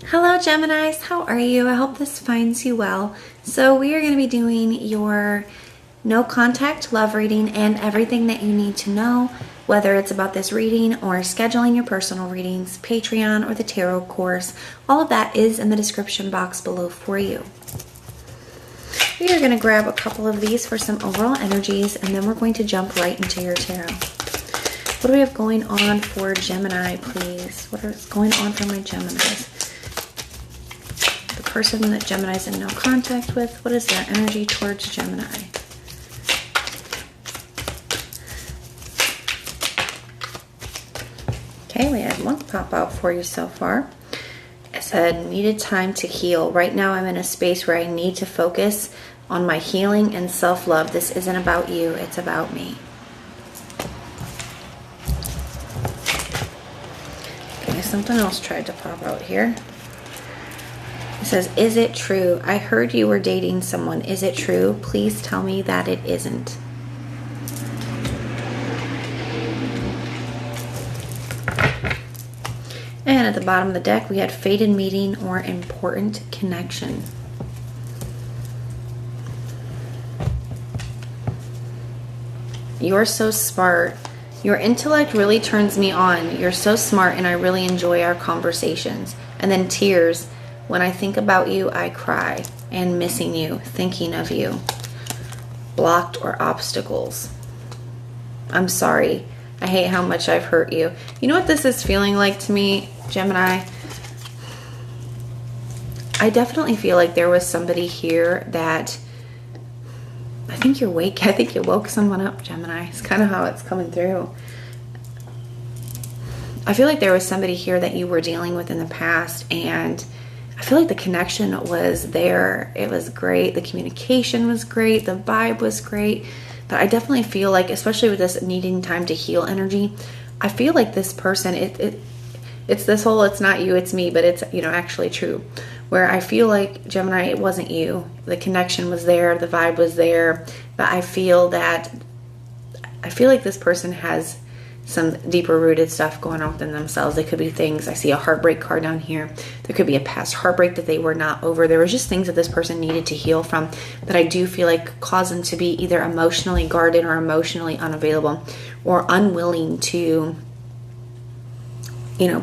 Hello Geminis, how are you? I hope this finds you well. So we are going to be doing your no contact love reading and everything that you need to know, whether it's about this reading or scheduling your personal readings, Patreon, or the tarot course. All of that is in the description box below for you. We are going to grab a couple of these for some overall energies, and then we're going to jump right into your tarot. What do we have going on for Gemini, please? What is going on for my Geminis? The person that Gemini's in no contact with, what is their energy towards Gemini? Okay, we had one pop out for you so far. It said, needed time to heal. Right now I'm in a space where I need to focus on my healing and self-love. This isn't about you, it's about me. Okay, something else tried to pop out here. It says, is it true? I heard you were dating someone. Is it true? Please tell me that it isn't. And at the bottom of the deck, we had fated meeting or important connection. You're so smart. Your intellect really turns me on. You're so smart and I really enjoy our conversations. And then tears. When I think about you, I cry. And missing you, thinking of you. Blocked or obstacles. I'm sorry. I hate how much I've hurt you. You know what this is feeling like to me, Gemini? I definitely feel like there was somebody here that... I think you're awake. I think you woke someone up, Gemini. It's kind of how it's coming through. I feel like there was somebody here that you were dealing with in the past, and I feel like the connection was there. It was great. The communication was great. The vibe was great. But I definitely feel like, especially with this needing time to heal energy, I feel like this person, it's this whole, it's not you, it's me, but it's, actually true. Where I feel like, Gemini, it wasn't you. The connection was there. The vibe was there. But I feel like this person has some deeper rooted stuff going on within themselves. It could be things. I see a heartbreak card down here. There could be a past heartbreak that they were not over. There was just things that this person needed to heal from that I do feel like cause them to be either emotionally guarded or emotionally unavailable or unwilling to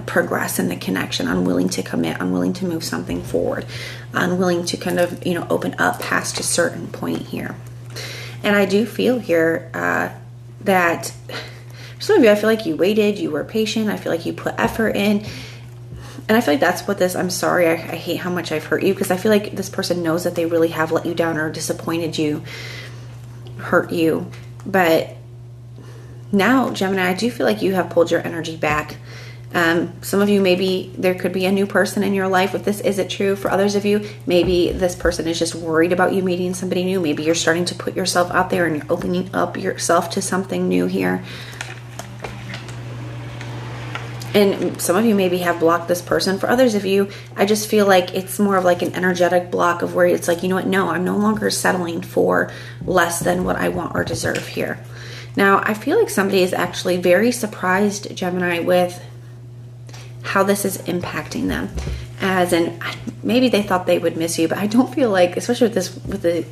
progress in the connection, unwilling to commit, unwilling to move something forward, unwilling to kind of, open up past a certain point here. And I do feel here that for some of you, I feel like you waited, you were patient, I feel like you put effort in. And I feel like that's what this, I'm sorry, I hate how much I've hurt you, because I feel like this person knows that they really have let you down or disappointed you, hurt you. But now, Gemini, I do feel like you have pulled your energy back. Some of you, maybe there could be a new person in your life if this isn't true. For others of you, maybe this person is just worried about you meeting somebody new. Maybe you're starting to put yourself out there and you're opening up yourself to something new here. And some of you maybe have blocked this person. For others of you, I just feel like it's more of like an energetic block of where it's like, you know what, no, I'm no longer settling for less than what I want or deserve here. Now, I feel like somebody is actually very surprised, Gemini, with how this is impacting them. As in, maybe they thought they would miss you, but I don't feel like, especially with this,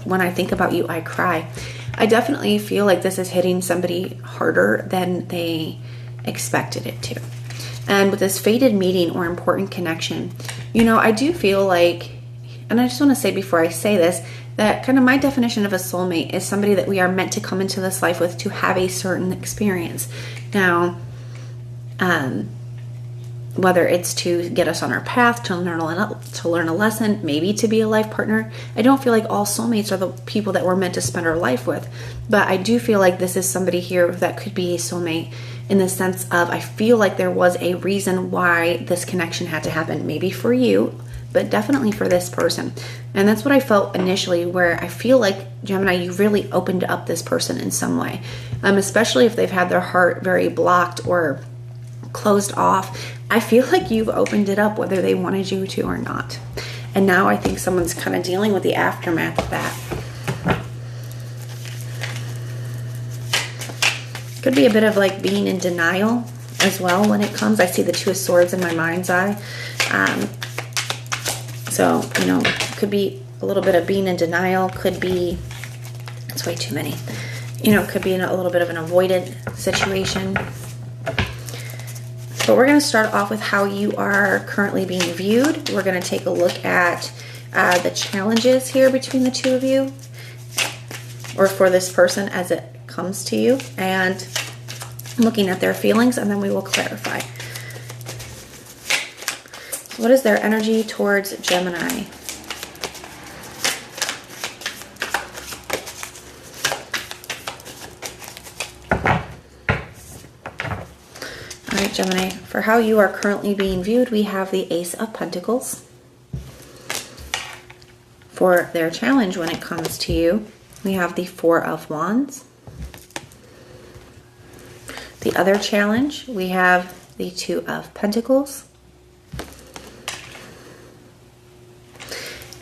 when I think about you, I cry. I definitely feel like this is hitting somebody harder than they expected it to. And with this fated meeting or important connection, I do feel like, and I just want to say before I say this, that kind of my definition of a soulmate is somebody that we are meant to come into this life with to have a certain experience. Now, whether it's to get us on our path, to learn a lesson, maybe to be a life partner. I don't feel like all soulmates are the people that we're meant to spend our life with. But I do feel like this is somebody here that could be a soulmate in the sense of I feel like there was a reason why this connection had to happen. Maybe for you, but definitely for this person. And that's what I felt initially, where I feel like, Gemini, you really opened up this person in some way. Especially if they've had their heart very blocked or closed off. I feel like you've opened it up whether they wanted you to or not. And now I think someone's kind of dealing with the aftermath of that. Could be a bit of like being in denial as well when it comes. I see the Two of Swords in my mind's eye. So, could be a little bit of being in denial, could be, that's way too many, could be in a little bit of an avoidant situation. But we're going to start off with how you are currently being viewed. We're going to take a look at the challenges here between the two of you, or for this person as it comes to you, and looking at their feelings, and then we will clarify. So what is their energy towards Gemini? All right, Gemini, for how you are currently being viewed, we have the Ace of Pentacles. For their challenge when it comes to you, we have the Four of Wands. The other challenge, we have the Two of Pentacles.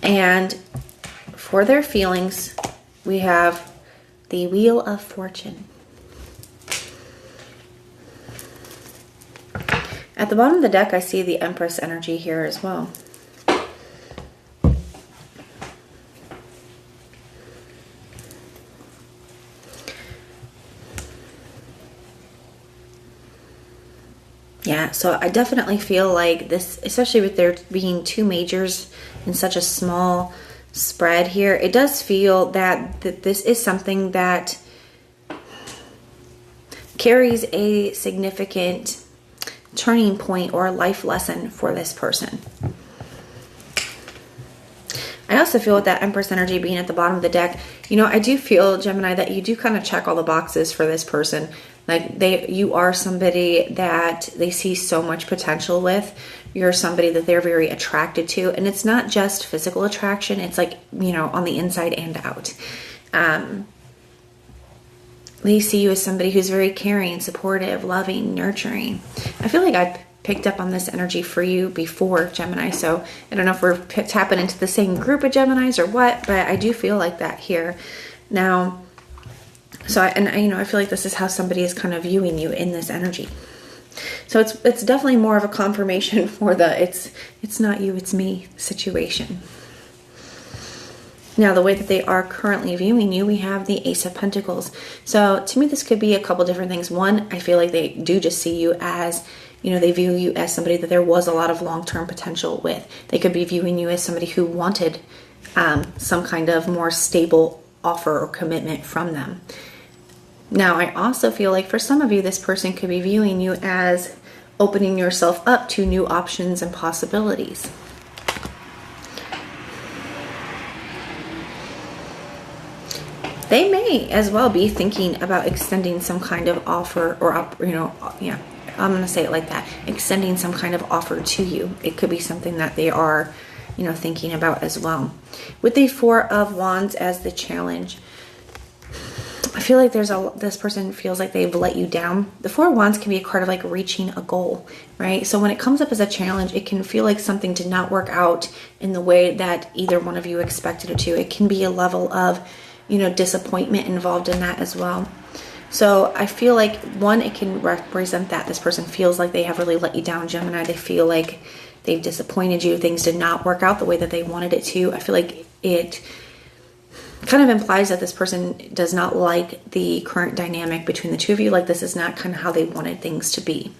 And for their feelings, we have the Wheel of Fortune. At the bottom of the deck, I see the Empress energy here as well. Yeah, so I definitely feel like this, especially with there being two majors in such a small spread here, it does feel that this is something that carries a significant turning point or a life lesson for this person. I also feel with that Empress energy being at the bottom of the deck, I do feel, Gemini, that you do kind of check all the boxes for this person. Like you are somebody that they see so much potential with. You're somebody that they're very attracted to. And it's not just physical attraction. It's like, on the inside and out. They see you as somebody who's very caring, supportive, loving, nurturing. I feel like I picked up on this energy for you before, Gemini. So I don't know if we're tapping into the same group of Geminis or what, but I do feel like that here. Now, I feel like this is how somebody is kind of viewing you in this energy. So it's definitely more of a confirmation for the it's not you, it's me situation. Now, the way that they are currently viewing you, we have the Ace of Pentacles. So to me, this could be a couple different things. One, I feel like they do just see you as, they view you as somebody that there was a lot of long-term potential with. They could be viewing you as somebody who wanted some kind of more stable offer or commitment from them. Now, I also feel like for some of you, this person could be viewing you as opening yourself up to new options and possibilities. They may as well be thinking about extending some kind of offer or, I'm going to say it like that, extending some kind of offer to you. It could be something that they are, thinking about as well. With the Four of Wands as the challenge, I feel like this person feels like they've let you down. The Four of Wands can be a card of like reaching a goal, right? So when it comes up as a challenge, it can feel like something did not work out in the way that either one of you expected it to. It can be a level of, disappointment involved in that as well. So I feel like, one, it can represent that this person feels like they have really let you down, Gemini. They feel like they've disappointed you. Things did not work out the way that they wanted it to. I feel like it kind of implies that this person does not like the current dynamic between the two of you. Like this is not kind of how they wanted things to be.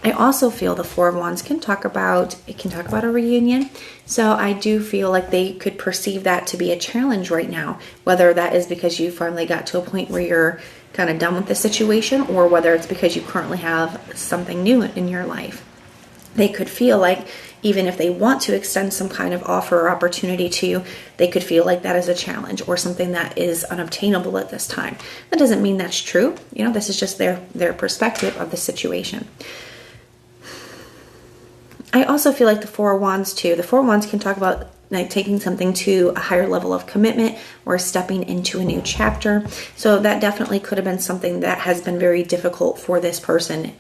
I also feel the Four of Wands can talk about a reunion. So I do feel like they could perceive that to be a challenge right now, whether that is because you finally got to a point where you're kind of done with the situation, or whether it's because you currently have something new in your life. They could feel like even if they want to extend some kind of offer or opportunity to you, they could feel like that is a challenge or something that is unobtainable at this time. That doesn't mean that's true. This is just their perspective of the situation. I also feel like the Four of Wands too. The Four of Wands can talk about like taking something to a higher level of commitment or stepping into a new chapter. So that definitely could have been something that has been very difficult for this person,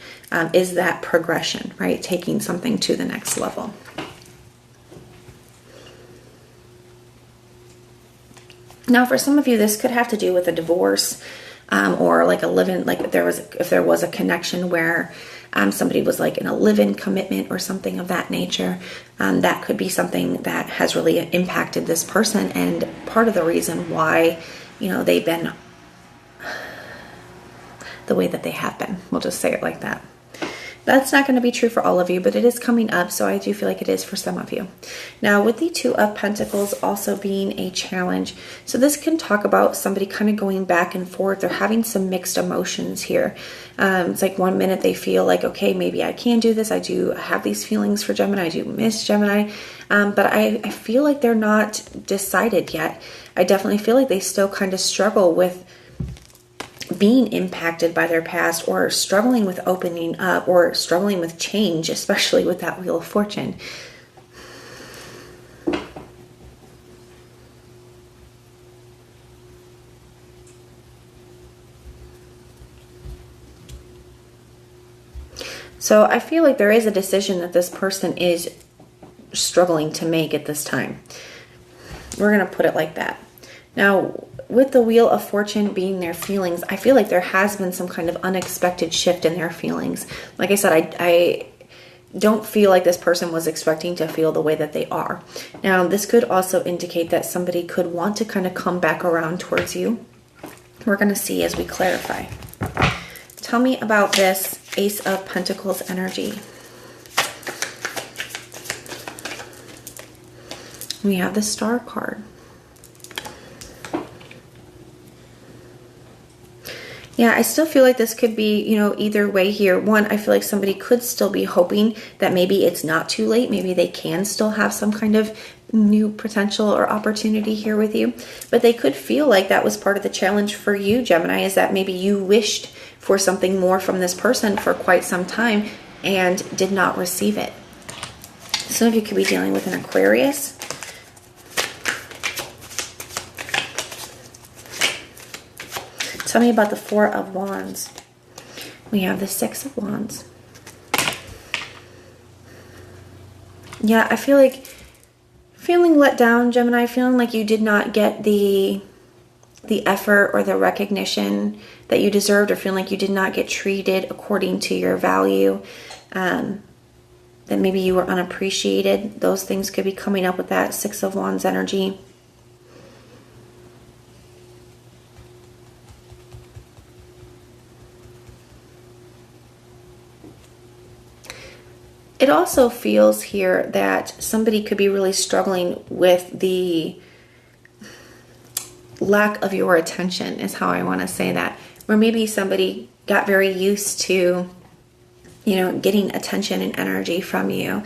is that progression, right? Taking something to the next level. Now, for some of you, this could have to do with a divorce, or like a live-in, like if there was a connection where somebody was like in a live-in commitment or something of that nature, that could be something that has really impacted this person, and part of the reason why, they've been the way that they have been. We'll just say it like that. That's not going to be true for all of you, but it is coming up, so I do feel like it is for some of you. Now, with the Two of Pentacles also being a challenge, so this can talk about somebody kind of going back and forth. They're having some mixed emotions here. It's like one minute they feel like, okay, maybe I can do this. I do have these feelings for Gemini. I do miss Gemini. But I feel like they're not decided yet. I definitely feel like they still kind of struggle with being impacted by their past, or struggling with opening up, or struggling with change, especially with that Wheel of Fortune. So I feel like there is a decision that this person is struggling to make at this time. We're going to put it like that. Now, with the Wheel of Fortune being their feelings, I feel like there has been some kind of unexpected shift in their feelings. Like I said, I don't feel like this person was expecting to feel the way that they are. Now, this could also indicate that somebody could want to kind of come back around towards you. We're going to see as we clarify. Tell me about this Ace of Pentacles energy. We have the Star card. Yeah, I still feel like this could be, either way here. One, I feel like somebody could still be hoping that maybe it's not too late. Maybe they can still have some kind of new potential or opportunity here with you. But they could feel like that was part of the challenge for you, Gemini, is that maybe you wished for something more from this person for quite some time and did not receive it. Some of you could be dealing with an Aquarius. Tell me about the Four of Wands. We have the Six of Wands. Yeah, I feel like feeling let down, Gemini, feeling like you did not get the effort or the recognition that you deserved, or feeling like you did not get treated according to your value, that maybe you were unappreciated. Those things could be coming up with that Six of Wands energy. It also feels here that somebody could be really struggling with the lack of your attention, is how I want to say that. Where maybe somebody got very used to, getting attention and energy from you.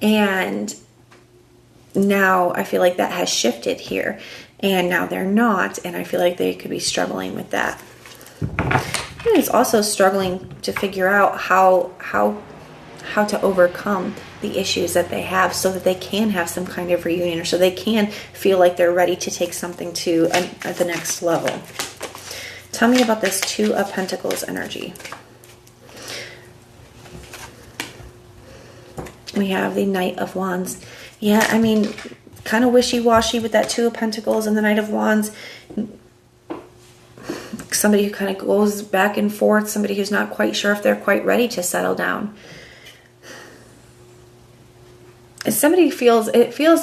And now I feel like that has shifted here. And now they're not. And I feel like they could be struggling with that. And it's also struggling to figure out how to overcome the issues that they have, so that they can have some kind of reunion, or so they can feel like they're ready to take something to the next level. Tell me about this Two of Pentacles energy. We have the Knight of Wands. Yeah, I mean, kind of wishy-washy with that Two of Pentacles and the Knight of Wands. Somebody who kind of goes back and forth, somebody who's not quite sure if they're quite ready to settle down. Somebody feels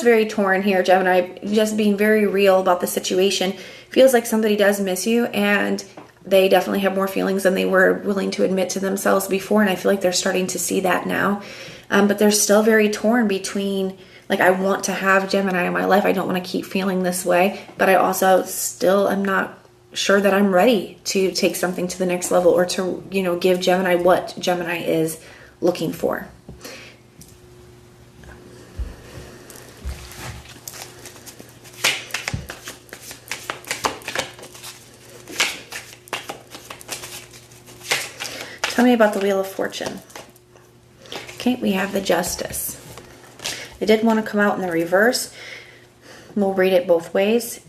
very torn here, Gemini, just being very real about the situation. Feels like somebody does miss you, and they definitely have more feelings than they were willing to admit to themselves before, and I feel like they're starting to see that now. But they're still very torn between, like, I want to have Gemini in my life. I don't want to keep feeling this way, but I also still am not sure that I'm ready to take something to the next level, or to, give Gemini what Gemini is looking for. Tell me about the Wheel of Fortune. Okay, we have the Justice. It did want to come out in the reverse. We'll read it both ways.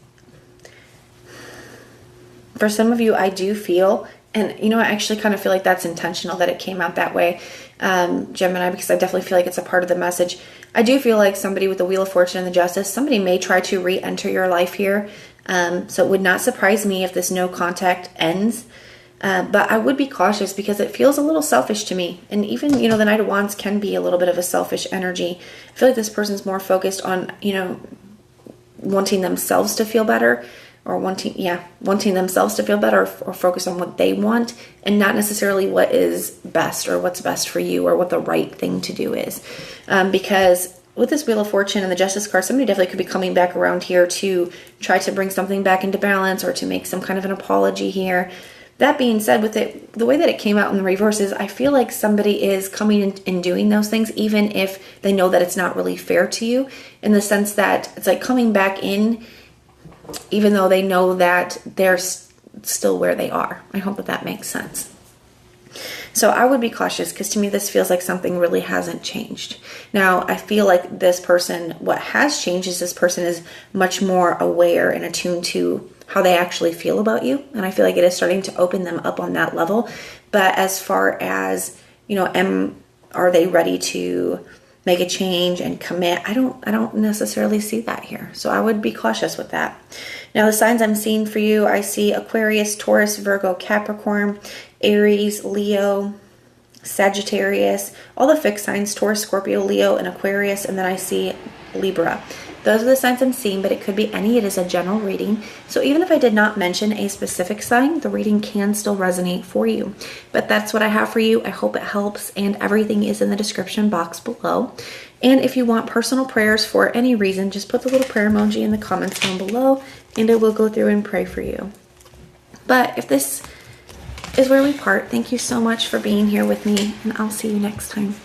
For some of you, I do feel, and I actually kind of feel like that's intentional that it came out that way, Gemini, because I definitely feel like it's a part of the message. I do feel like somebody with the Wheel of Fortune and the Justice, somebody may try to re-enter your life here. So it would not surprise me if this no contact ends. But I would be cautious because it feels a little selfish to me. And even, you know, the Knight of Wands can be a little bit of a selfish energy. I feel like this person's more focused on, you know, wanting themselves to feel better, or wanting themselves to feel better, or focus on what they want and not necessarily what is best or what's best for you or what the right thing to do is. Because with this Wheel of Fortune and the Justice card, somebody definitely could be coming back around here to try to bring something back into balance or to make some kind of an apology here. That being said, with it, the way that it came out in the reverse is I feel like somebody is coming in and doing those things even if they know that it's not really fair to you, in the sense that it's like coming back in even though they know that they're still where they are. I hope that makes sense. So I would be cautious because to me this feels like something really hasn't changed. Now I feel like this person, what has changed is this person is much more aware and attuned to how they actually feel about you. And I feel like it is starting to open them up on that level. But as far as, you know, are they ready to make a change and commit? I don't necessarily see that here. So I would be cautious with that. Now the signs I'm seeing for you, I see Aquarius, Taurus, Virgo, Capricorn, Aries, Leo, Sagittarius, all the fixed signs, Taurus, Scorpio, Leo, and Aquarius, and then I see Libra. Those are the signs I'm seeing, but it could be any. It is a general reading. So even if I did not mention a specific sign, the reading can still resonate for you. But that's what I have for you. I hope it helps, and everything is in the description box below. And if you want personal prayers for any reason, just put the little prayer emoji in the comments down below, and I will go through and pray for you. But if this is where we part, thank you so much for being here with me, and I'll see you next time.